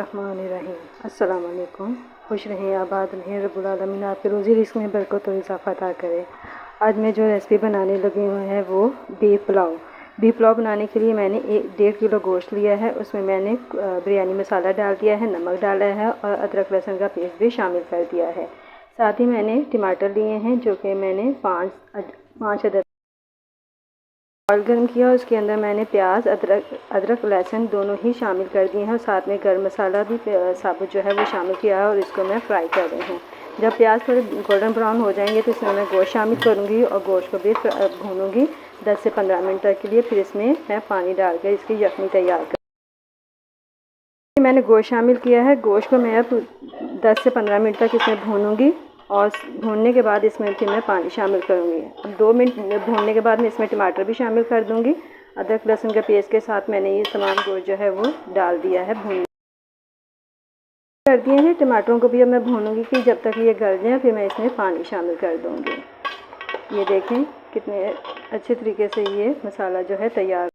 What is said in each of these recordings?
रहमानिर्रहीम। अस्सलाम वालेकुम। खुश रहें, आबाद रहें, रब्बुल आलमीन आपके रोज़ी रिस्क में बरकत और इजाफ़ा अता करे। आज मैं जो रेसिपी बनाने लगी हुई है वो बीफ पुलाव। बीफ पुलाव बनाने के लिए मैंने 1.5 किलो गोश्त लिया है। उसमें मैंने बिरयानी मसाला डाल दिया है, नमक डाला है और अदरक लहसुन का पेस्ट भी शामिल कर दिया है। साथ ही मैंने टमाटर लिए हैं जो कि मैंने पाँच अदद ऑयल गर्म किया। उसके अंदर मैंने प्याज अदरक लहसुन दोनों ही शामिल कर दिए हैं और साथ में गर्म मसाला भी साबुत जो है वो शामिल किया है और इसको मैं फ्राई कर रही हूँ। जब प्याज थोड़े गोल्डन ब्राउन हो जाएंगे तो इसमें मैं गोश्त शामिल करूँगी और गोश्त को भी भूनूँगी 10 से 15 मिनट तक के लिए। फिर इसमें मैं पानी डालकर इसकी यखनी तैयार कर मैंने गोश्त शामिल किया है। गोश्त को मैं अब 10 से 15 मिनट तक इसमें भूनूँगी और भूनने के बाद इसमें फिर मैं पानी शामिल करूँगी। अब 2 मिनट भूनने के बाद मैं इसमें टमाटर भी शामिल कर दूँगी। अदरक लहसुन के पेस्ट के साथ मैंने ये तमाम गोश्त जो है वो डाल दिया है, भून कर दिए हैं। टमाटरों को भी अब मैं भूनूँगी कि जब तक ये गल जाए, फिर मैं इसमें पानी शामिल कर दूँगी। ये देखें कितने अच्छे तरीके से ये मसाला जो है तैयार।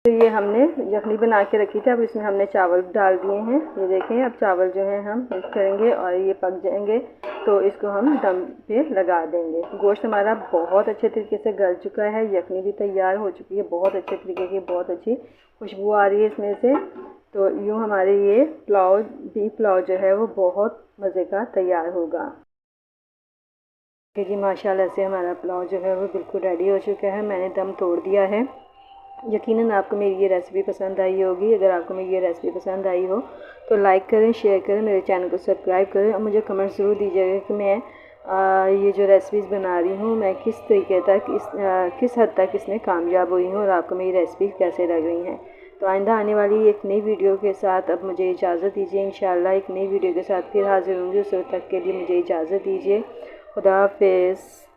तो ये हमने यखनी बना के रखी थी, अब इसमें हमने चावल डाल दिए हैं। ये देखें अब चावल जो है हम मिक्स करेंगे और ये पक जाएंगे तो इसको हम दम पे लगा देंगे। गोश्त हमारा बहुत अच्छे तरीके से गल चुका है, यखनी भी तैयार हो चुकी है, बहुत अच्छे तरीके की बहुत अच्छी खुशबू आ रही है इसमें से। तो यूँ हमारे ये पुलाव बीफ पुलाव जो है वो बहुत मज़े का तैयार होगा। जी माशाल्लाह से हमारा पुलाव जो है वो बिल्कुल रेडी हो चुका है। मैंने दम तोड़ दिया है। यकीनन आपको मेरी ये रेसिपी पसंद आई होगी। अगर आपको मेरी ये रेसिपी पसंद आई हो तो लाइक करें, शेयर करें, मेरे चैनल को सब्सक्राइब करें और मुझे कमेंट ज़रूर दीजिएगा कि मैं ये जो रेसिपीज़ बना रही हूँ मैं किस तरीके तक किस हद तक इसमें कामयाब हुई हूँ और आपको मेरी रेसिपी कैसे लग रही हैं। तो आइंदा आने वाली एक नई वीडियो के साथ अब मुझे इजाज़त दीजिए। इंशाल्लाह एक नई वीडियो के साथ फिर हाज़िर होंगी। उस वक्त तक के लिए मुझे इजाज़त दीजिए। खुदा हाफ़िज़।